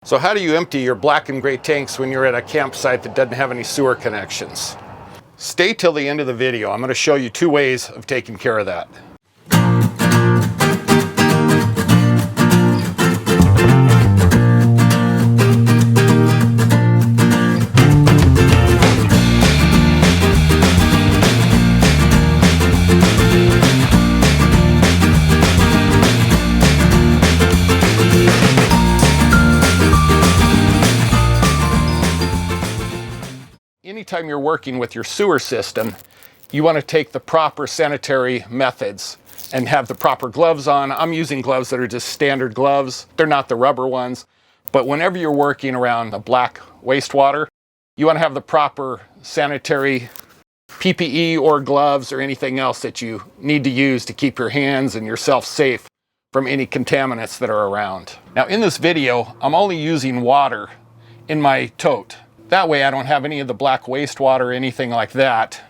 So how do you empty your black and gray tanks when you're at a campsite that doesn't have any sewer connections? Stay till the end of the video. I'm going to show you two ways of taking care of that. Anytime you're working with your sewer system, you want to take the proper sanitary methods and have the proper gloves on. I'm using gloves that are just standard gloves. They're not the rubber ones. But whenever you're working around the black wastewater, you want to have the proper sanitary PPE or gloves or anything else that you need to use to keep your hands and yourself safe from any contaminants that are around. Now in this video, I'm only using water in my tote. That way I don't have any of the black wastewater or anything like that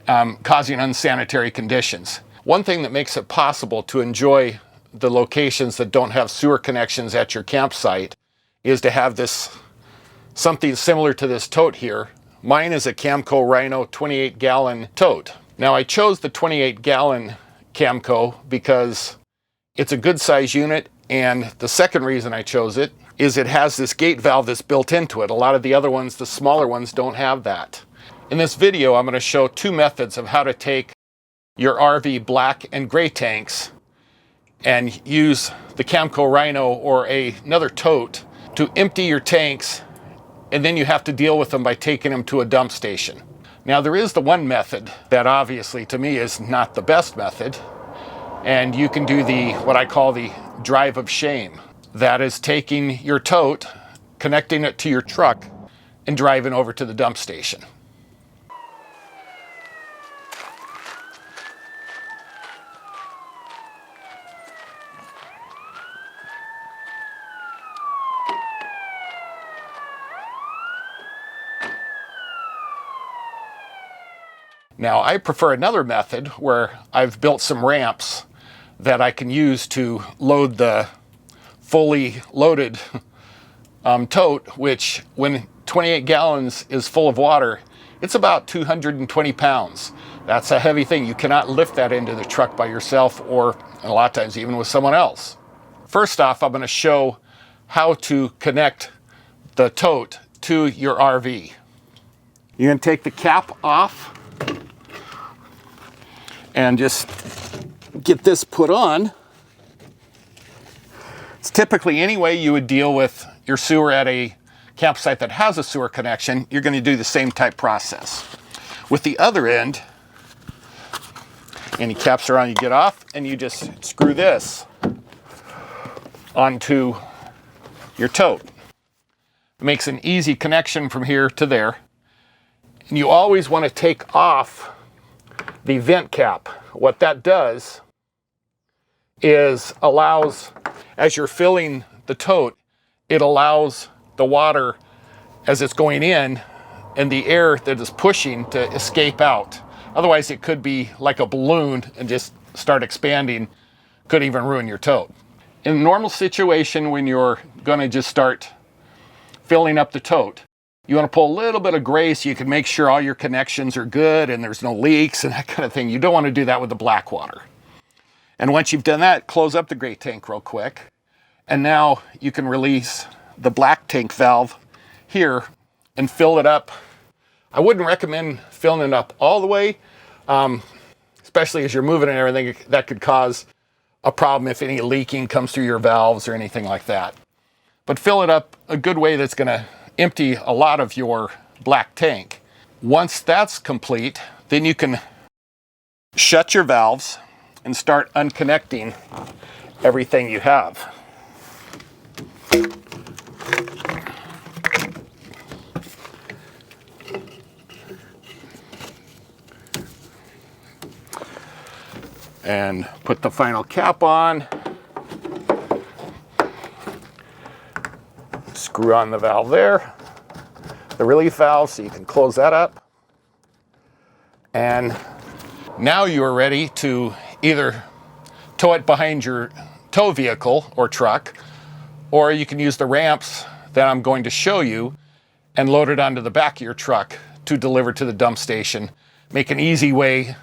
causing unsanitary conditions. One thing that makes it possible to enjoy the locations that don't have sewer connections at your campsite is to have this, something similar to this tote here. Mine is a Camco Rhino 28-gallon tote. Now I chose the 28-gallon Camco because it's a good size unit, and the second reason I chose it is it has this gate valve that's built into it. A lot of the other ones, the smaller ones, don't have that. In this video, I'm going to show two methods of how to take your RV black and gray tanks and use the Camco Rhino or another tote to empty your tanks, and then you have to deal with them by taking them to a dump station. Now there is the one method that obviously to me is not the best method, and you can do what I call the drive of shame. That is taking your tote, connecting it to your truck, and driving over to the dump station. Now I prefer another method where I've built some ramps that I can use to load the fully loaded tote, which when 28 gallons is full of water, it's about 220 pounds. That's a heavy thing. You cannot lift that into the truck by yourself, or a lot of times even with someone else. First off, I'm going to show how to connect the tote to your RV. You're going to take the cap off and just get this put on. It's typically any way you would deal with your sewer at a campsite that has a sewer connection, you're going to do the same type process. With the other end, any caps are on, you get off, and you just screw this onto your tote. It makes an easy connection from here to there. And you always want to take off the vent cap. What that does is allows, as you're filling the tote, it allows the water as it's going in and the air that is pushing to escape out. Otherwise it could be like a balloon and just start expanding, could even ruin your tote. In a normal situation, when you're going to just start filling up the tote, you want to pull a little bit of gray so you can make sure all your connections are good and there's no leaks and that kind of thing. You don't want to do that with the black water. And once you've done that, close up the gray tank real quick. And now you can release the black tank valve here and fill it up. I wouldn't recommend filling it up all the way, especially as you're moving and everything. That could cause a problem if any leaking comes through your valves or anything like that. But fill it up a good way that's going to empty a lot of your black tank. Once that's complete, then you can shut your valves and start unconnecting everything you have. And put the final cap on. Screw on the valve there, the relief valve, so you can close that up. And now you are ready to either tow it behind your tow vehicle or truck, Or you can use the ramps that I'm going to show you and load it onto the back of your truck to deliver to the dump station. Make an easy way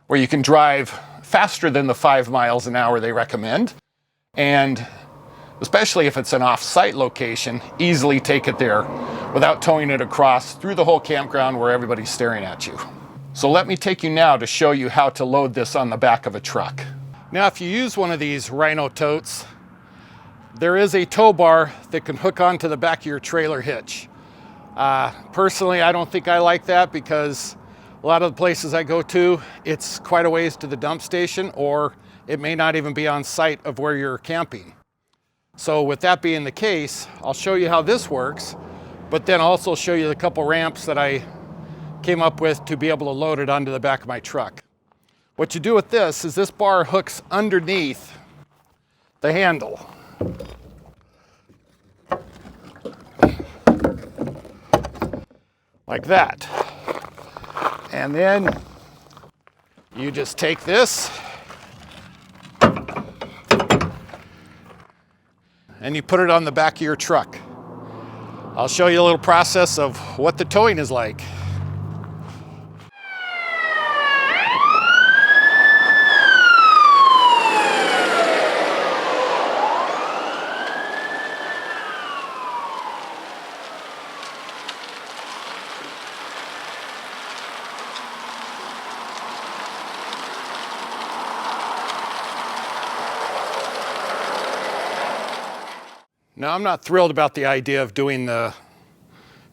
where you can drive faster than the 5 miles an hour they recommend. And especially if it's an off-site location, easily take it there without towing it across through the whole campground where everybody's staring at you. So let me take you now to show you how to load this on the back of a truck. Now, if you use one of these Rhino totes, there is a tow bar that can hook onto the back of your trailer hitch. Personally, I don't think I like that because a lot of the places I go to, it's quite a ways to the dump station, or it may not even be on site of where you're camping. So with that being the case, I'll show you how this works, but then also show you the couple ramps that I came up with to be able to load it onto the back of my truck. What you do with this is this bar hooks underneath the handle. Like that. And then you just take this and you put it on the back of your truck. I'll show you a little process of what the towing is like. Now, I'm not thrilled about the idea of doing the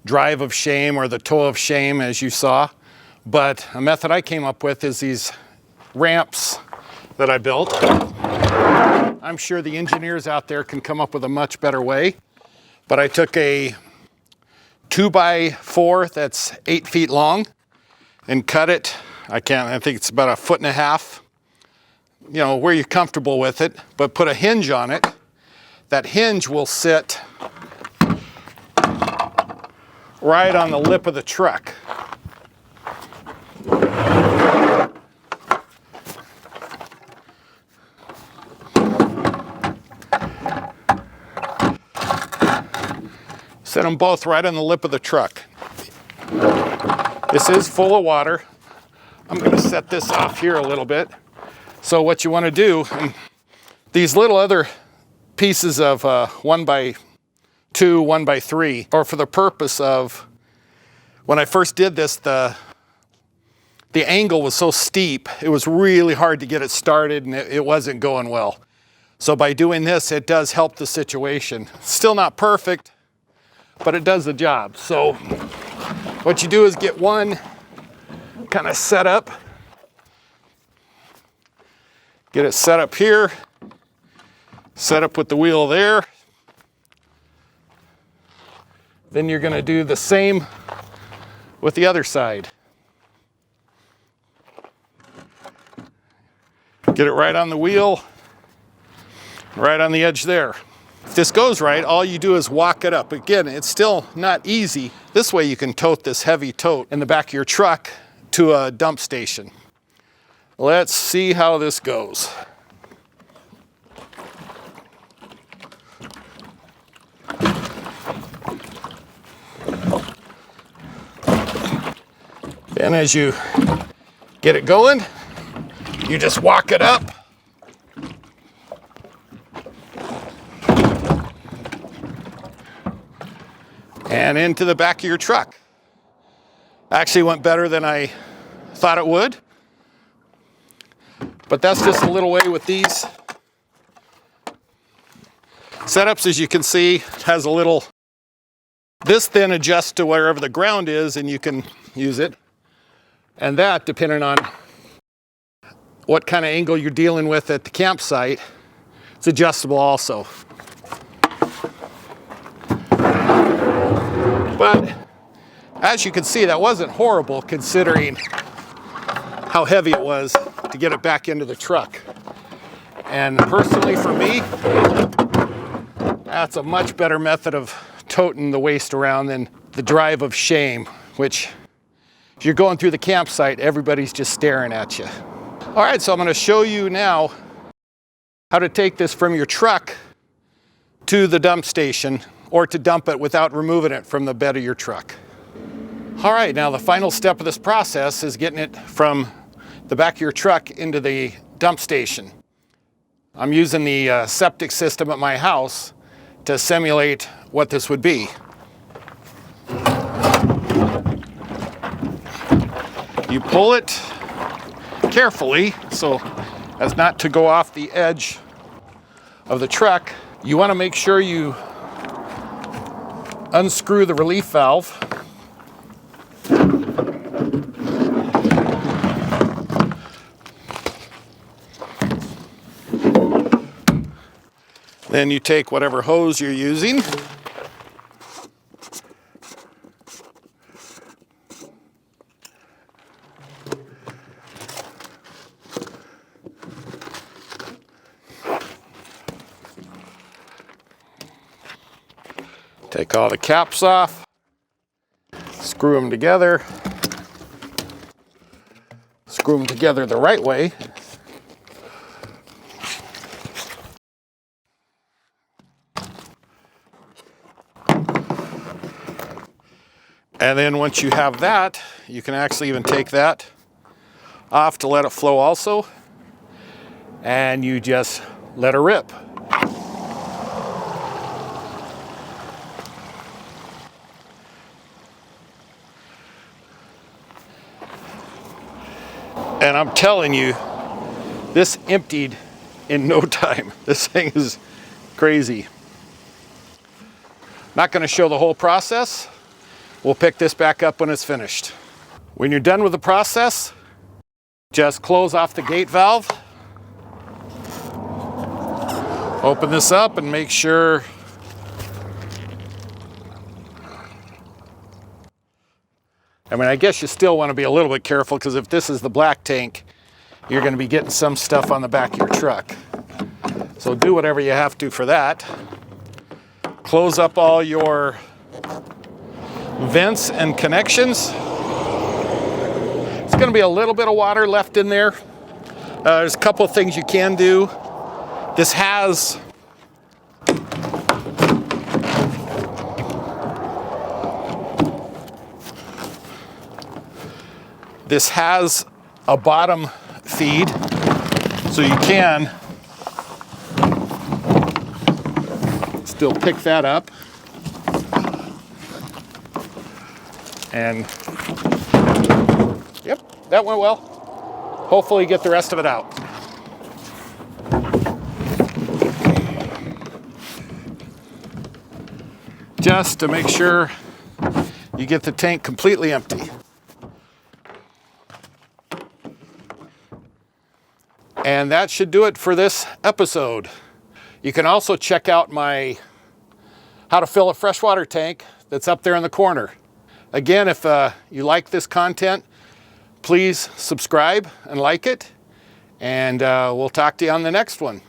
drive of shame or the tow of shame, as you saw, but a method I came up with is these ramps that I built. I'm sure the engineers out there can come up with a much better way, but I took a 2x4 that's 8 feet long and cut it. I think it's about 1.5 feet, you know, where you're comfortable with it, but put a hinge on it. That hinge will sit right on the lip of the truck. Set them both right on the lip of the truck. This is full of water. I'm going to set this off here a little bit. So what you want to do, these little other pieces of 1x2, 1x3, or for the purpose of, when I first did this, the angle was so steep, it was really hard to get it started and it wasn't going well. So by doing this, it does help the situation. Still not perfect, but it does the job. So what you do is get one kind of set up, get it set up here, set up with the wheel there. Then you're going to do the same with the other side. Get it right on the wheel, right on the edge there. If this goes right, all you do is walk it up. Again, it's still not easy. This way you can tote this heavy tote in the back of your truck to a dump station. Let's see how this goes. And as you get it going, you just walk it up. And into the back of your truck. Actually went better than I thought it would. But that's just a little way with these setups. As you can see, it has a little, this then adjusts to wherever the ground is and you can use it. And that, depending on what kind of angle you're dealing with at the campsite, it's adjustable also. But as you can see, that wasn't horrible considering how heavy it was to get it back into the truck. And personally for me, that's a much better method of toting the waste around than the drive of shame, which if you're going through the campsite, everybody's just staring at you. All right, so I'm going to show you now how to take this from your truck to the dump station, or to dump it without removing it from the bed of your truck. All right, now the final step of this process is getting it from the back of your truck into the dump station. I'm using the septic system at my house to simulate what this would be. You pull it carefully so as not to go off the edge of the truck. You want to make sure you unscrew the relief valve. Then you take whatever hose you're using. Take all the caps off, screw them together, screw them together the right way. And then once you have that, you can actually even take that off to let it flow also. And you just let her rip. And I'm telling you, this emptied in no time. This thing is crazy. Not going to show the whole process. We'll pick this back up when it's finished. When you're done with the process, just close off the gate valve. Open this up and make sure I guess you still want to be a little bit careful, because if this is the black tank, you're going to be getting some stuff on the back of your truck. So do whatever you have to for that. Close up all your vents and connections. It's going to be a little bit of water left in there. There's a couple of things you can do. This has a bottom feed, so you can still pick that up and yep, that went well. Hopefully get the rest of it out. Just to make sure you get the tank completely empty. And that should do it for this episode. You can also check out my how to fill a freshwater tank that's up there in the corner. Again, if you like this content, please subscribe and like it, and we'll talk to you on the next one.